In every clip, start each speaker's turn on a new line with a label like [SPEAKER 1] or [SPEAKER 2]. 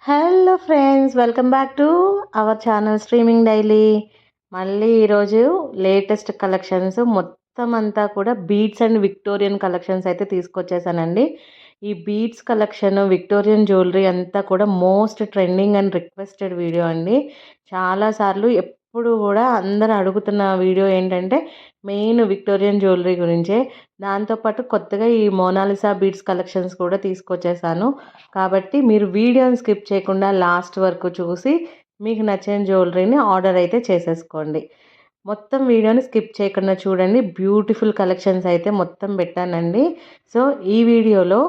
[SPEAKER 1] Hello friends, welcome back to our channel streaming daily. మళ్ళీ ఈరోజు latest collections మొత్తం అంతా కూడా బీడ్స్ అండ్ విక్టోరియన్ కలెక్షన్స్ అయితే తీసుకొచ్చేసానండి. ఈ బీడ్స్ కలెక్షన్, విక్టోరియన్ జ్యువెలరీ అంతా కూడా most trending and requested video అండి. చాలాసార్లు ఎప్పుడు కూడా అందరు అడుగుతున్న వీడియో ఏంటంటే మెయిన్ విక్టోరియన్ జ్యువెలరీ గురించే. దాంతోపాటు కొత్తగా ఈ మోనాలిసా బీడ్స్ కలెక్షన్స్ కూడా తీసుకొచ్చేసాను. కాబట్టి మీరు వీడియోని స్కిప్ చేయకుండా లాస్ట్ వరకు చూసి మీకు నచ్చిన జ్యువెలరీని ఆర్డర్ అయితే చేసేసుకోండి. మొత్తం వీడియోని స్కిప్ చేయకుండా చూడండి. బ్యూటిఫుల్ కలెక్షన్స్ అయితే మొత్తం పెట్టానండి. సో ఈ వీడియోలో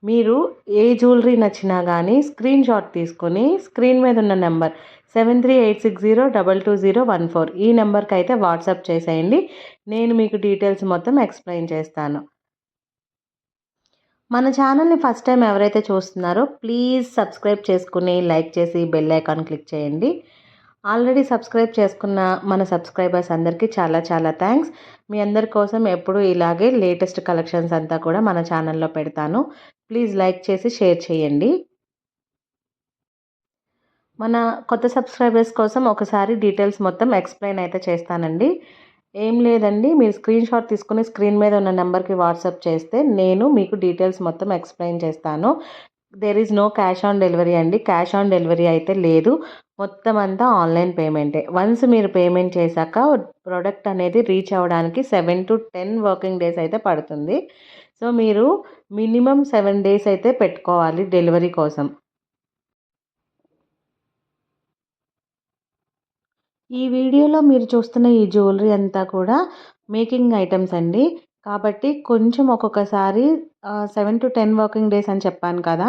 [SPEAKER 1] మీరు ఏ జ్యువెలరీ నచ్చినా కానీ స్క్రీన్ షాట్ తీసుకొని స్క్రీన్ మీద ఉన్న నెంబర్ 7386022014 ఈ నెంబర్కి అయితే వాట్సాప్ చేసేయండి. నేను మీకు డీటెయిల్స్ మొత్తం ఎక్స్ప్లెయిన్ చేస్తాను. మన ఛానల్ని ఫస్ట్ టైం ఎవరైతే చూస్తున్నారో ప్లీజ్ సబ్స్క్రైబ్ చేసుకుని లైక్ చేసి బెల్ ఐకాన్ క్లిక్ చేయండి. ఆల్రెడీ సబ్స్క్రైబ్ చేసుకున్న మన సబ్స్క్రైబర్స్ అందరికీ చాలా చాలా థ్యాంక్స్. మీ అందరి కోసం ఎప్పుడు ఇలాగే లేటెస్ట్ కలెక్షన్స్ అంతా కూడా మన ఛానల్లో పెడతాను. ప్లీజ్ లైక్ చేసి షేర్ చేయండి. మన కొత్త సబ్స్క్రైబర్స్ కోసం ఒకసారి డీటెయిల్స్ మొత్తం ఎక్స్ప్లెయిన్ అయితే చేస్తానండి. ఏం లేదండి, మీరు స్క్రీన్ షాట్ తీసుకుని స్క్రీన్ మీద ఉన్న నెంబర్కి వాట్సాప్ చేస్తే నేను మీకు డీటెయిల్స్ మొత్తం ఎక్స్ప్లెయిన్ చేస్తాను. There is no cash on delivery అండి. క్యాష్ ఆన్ డెలివరీ అయితే లేదు. మొత్తం అంతా ఆన్లైన్ పేమెంటే. వన్స్ మీరు పేమెంట్ చేశాక ప్రోడక్ట్ అనేది రీచ్ అవ్వడానికి 7 to 10 వర్కింగ్ డేస్ అయితే పడుతుంది. సో మీరు మినిమం 7 డేస్ అయితే పెట్టుకోవాలి డెలివరీ కోసం. ఈ వీడియోలో మీరు చూస్తున్న ఈ జ్యువెలరీ అంతా కూడా మేకింగ్ ఐటమ్స్ అండి. కాబట్టి కొంచెం ఒక్కొక్కసారి 7 to 10 వర్కింగ్ డేస్ అని చెప్పాను కదా!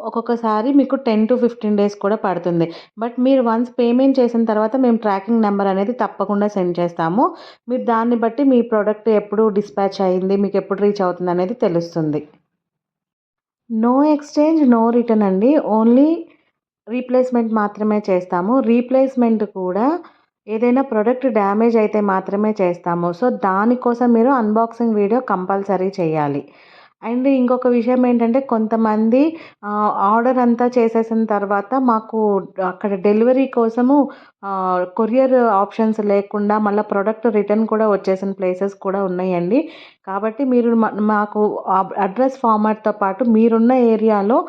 [SPEAKER 1] ఒక్కొక్కసారి మీకు 10 to 15 డేస్ కూడా పడుతుంది. బట్ మీరు వన్స్ పేమెంట్ చేసిన తర్వాత మేము ట్రాకింగ్ నెంబర్ అనేది తప్పకుండా సెండ్ చేస్తాము. మీరు దాన్ని బట్టి మీ ప్రోడక్ట్ ఎప్పుడు డిస్పాచ్ అయింది, మీకు ఎప్పుడు రీచ్ అవుతుంది అనేది తెలుస్తుంది. నో ఎక్స్చేంజ్, నో రిటర్న్ అండి. ఓన్లీ రీప్లేస్మెంట్ మాత్రమే చేస్తాము. రీప్లేస్మెంట్ కూడా ఏదైనా ప్రోడక్ట్ డ్యామేజ్ అయితే మాత్రమే చేస్తాము. సో దానికోసం మీరు అన్బాక్సింగ్ వీడియో కంపల్సరీ చేయాలి. అండ్ ఇంకొక విషయం ఏంటంటే కొంతమంది ఆర్డర్ అంతా చేసేసిన తర్వాత మాకు అక్కడ డెలివరీ కోసము కొరియర్ ఆప్షన్స్ లేకుండా మళ్ళీ ప్రోడక్ట్ రిటర్న్ కూడా వచ్చేసిన ప్లేసెస్ కూడా ఉన్నాయండి. కాబట్టి మీరు మాకు అడ్రస్ ఫార్మాట్తో పాటు మీరున్న ఏరియాలో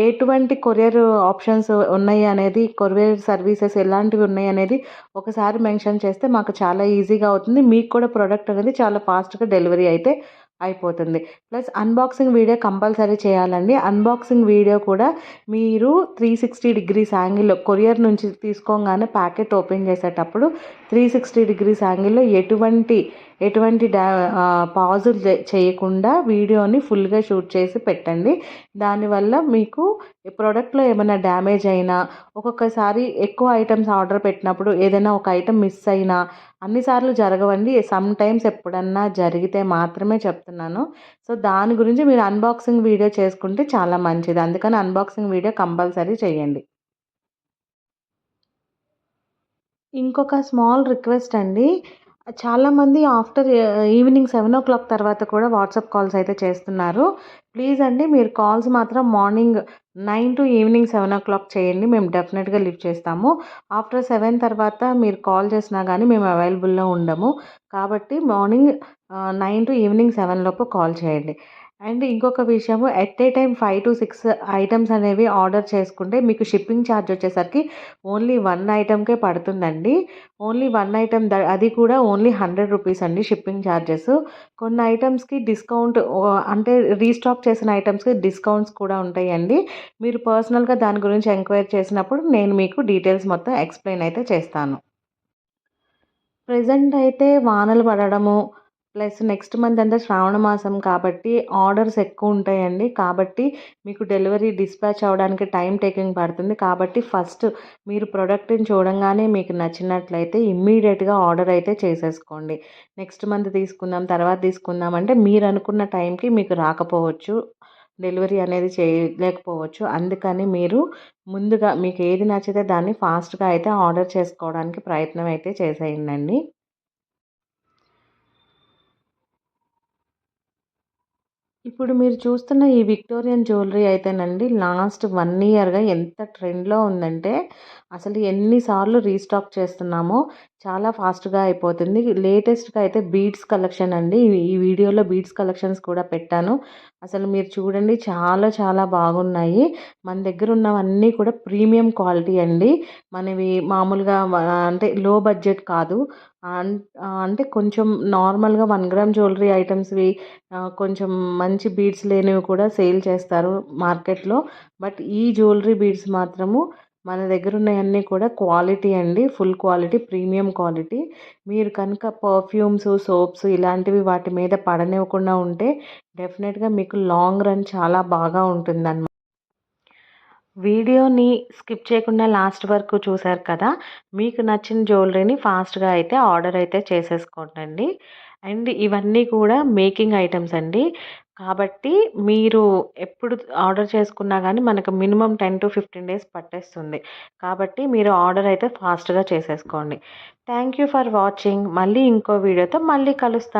[SPEAKER 1] ఎటువంటి కొరియర్ ఆప్షన్స్ ఉన్నాయి అనేది, కొరియర్ సర్వీసెస్ ఎలాంటివి ఉన్నాయి అనేది ఒకసారి మెన్షన్ చేస్తే మాకు చాలా ఈజీగా అవుతుంది. మీకు కూడా ప్రోడక్ట్ అనేది చాలా ఫాస్ట్గా డెలివరీ అయితే అయిపోతుంది. ప్లస్ అన్బాక్సింగ్ వీడియో కంపల్సరీ చేయాలండి. అన్బాక్సింగ్ వీడియో కూడా మీరు 360 డిగ్రీస్ యాంగిల్లో కొరియర్ నుంచి తీసుకోగానే ప్యాకెట్ ఓపెన్ చేసేటప్పుడు 360 డిగ్రీస్ యాంగిల్లో ఎటువంటి పాజులు చేయకుండా వీడియోని ఫుల్గా షూట్ చేసి పెట్టండి. దానివల్ల మీకు ప్రోడక్ట్లో ఏమైనా డ్యామేజ్ అయినా, ఒక్కొక్కసారి ఎక్కువ ఐటమ్స్ ఆర్డర్ పెట్టినప్పుడు ఏదైనా ఒక ఐటమ్ మిస్ అయినా, అన్నిసార్లు జరగవండి. సమ్ టైమ్స్ ఎప్పుడన్నా జరిగితే మాత్రమే చెప్తున్నాను. సో దాని గురించి మీరు అన్బాక్సింగ్ వీడియో చేసుకుంటే చాలా మంచిది. అందుకని అన్బాక్సింగ్ వీడియో కంపల్సరీ చేయండి. ఇంకొక స్మాల్ రిక్వెస్ట్ అండి. చాలామంది ఆఫ్టర్ ఈవినింగ్ 7:00 తర్వాత కూడా వాట్సాప్ కాల్స్ అయితే చేస్తున్నారు. ప్లీజ్ అండి, మీరు కాల్స్ మాత్రం మార్నింగ్ 9 to ఈవినింగ్ 7:00 చేయండి. మేము డెఫినెట్గా లిఫ్ట్ చేస్తాము. ఆఫ్టర్ 7 తర్వాత మీరు కాల్ చేసినా కానీ మేము అవైలబుల్లో ఉండము. కాబట్టి మార్నింగ్ 9 to ఈవినింగ్ 7 లోపు కాల్ చేయండి. అండ్ ఇంకొక విషయము, at a time 5 to 6 items అనేవి ఆర్డర్ చేసుకుంటే మీకు షిప్పింగ్ ఛార్జ్ వచ్చేసరికి ఓన్లీ 1 ఐటమ్కే పడుతుందండి. ఓన్లీ 1 ఐటమ్, అది కూడా ఓన్లీ 100 రూపీస్ అండి షిప్పింగ్ ఛార్జెస్. కొన్ని ఐటమ్స్కి డిస్కౌంట్, అంటే రీస్టాక్ చేసిన ఐటమ్స్కి డిస్కౌంట్స్ కూడా ఉంటాయండి. మీరు పర్సనల్గా దాని గురించి ఎంక్వైరీ చేసినప్పుడు నేను మీకు డీటెయిల్స్ మొత్తం ఎక్స్ప్లెయిన్ అయితే చేస్తాను. ప్రెజెంట్ అయితే వానలు పడడము, ప్లస్ నెక్స్ట్ మంత్ అంతా శ్రావణ మాసం కాబట్టి ఆర్డర్స్ ఎక్కువ ఉంటాయండి. కాబట్టి మీకు డెలివరీ డిస్పాచ్ అవ్వడానికి టైం టేకింగ్ పడుతుంది. కాబట్టి ఫస్ట్ మీరు ప్రోడక్ట్ని చూడంగానే మీకు నచ్చినట్లయితే ఇమ్మీడియట్గా ఆర్డర్ అయితే చేసేసుకోండి. నెక్స్ట్ మంత్ తీసుకుందాం, తర్వాత తీసుకుందాం అంటే మీరు అనుకున్న టైంకి మీకు రాకపోవచ్చు, డెలివరీ అనేది చేయలేకపోవచ్చు. అందుకని మీరు ముందుగా మీకు ఏది నచ్చితే దాన్ని ఫాస్ట్గా అయితే ఆర్డర్ చేసుకోవడానికి ప్రయత్నం అయితే చేసేయండి. ఇప్పుడు మీరు చూస్తున్న ఈ విక్టోరియన్ జ్యువెలరీ అయితేనండి లాస్ట్ 1 ఇయర్‌గా ఎంత ట్రెండ్‌లో ఉందంటే, అసలు ఎన్ని సార్లు రీస్టాక్ చేస్తున్నామో చాలా ఫాస్ట్‌గా అయిపోతుంది. లేటెస్ట్‌గా అయితే బీడ్స్ కలెక్షన్ అండి. ఈ వీడియోలో బీడ్స్ కలెక్షన్స్ కూడా పెట్టాను. అసలు మీరు చూడండి చాలా చాలా బాగున్నాయి. మన దగ్గర ఉన్నవన్నీ కూడా ప్రీమియం క్వాలిటీ అండి. మనవి మామూలుగా అంటే లో బడ్జెట్ కాదు. అన్ అంటే కొంచెం నార్మల్‌గా 1 గ్రామ్ జ్యువెలరీ ఐటెమ్స్‌వి కొంచెం మంచి బీడ్స్ లేనివి కూడా సేల్ చేస్తారు మార్కెట్‌లో. బట్ ఈ జ్యువెలరీ బీడ్స్ మాత్రము మన దగ్గర ఉన్నయన్నీ కూడా క్వాలిటీ అండి. Full quality, premium quality. మీరు కనుక పర్ఫ్యూమ్స్, సోప్స్ ఇలాంటివి వాటి మీద పడనివ్వకుండా ఉంటే డెఫినెట్‌గా మీకు లాంగ్ రన్ చాలా బాగా ఉంటుందన్నమాట. వీడియోని స్కిప్ చేయకుండా లాస్ట్ వరకు చూసారు కదా! మీకు నచ్చిన జ్యువెలరీని ఫాస్ట్‌గా అయితే ఆర్డర్ అయితే చేసేసుకోండండి. అండ్ ఇవన్నీ కూడా మేకింగ్ ఐటెమ్స్ అండి. కాబట్టి మీరు ఎప్పుడు ఆర్డర్ చేసుకున్నా గానీ మనకు మినిమమ్ 10-15 డేస్ పట్టేస్తుంది. కాబట్టి మీరు ఆర్డర్ అయితే ఫాస్ట్‌గా చేసేసుకోండి. Thank you for watching. మళ్ళీ ఇంకో వీడియోతో మళ్ళీ కలుస్తాను.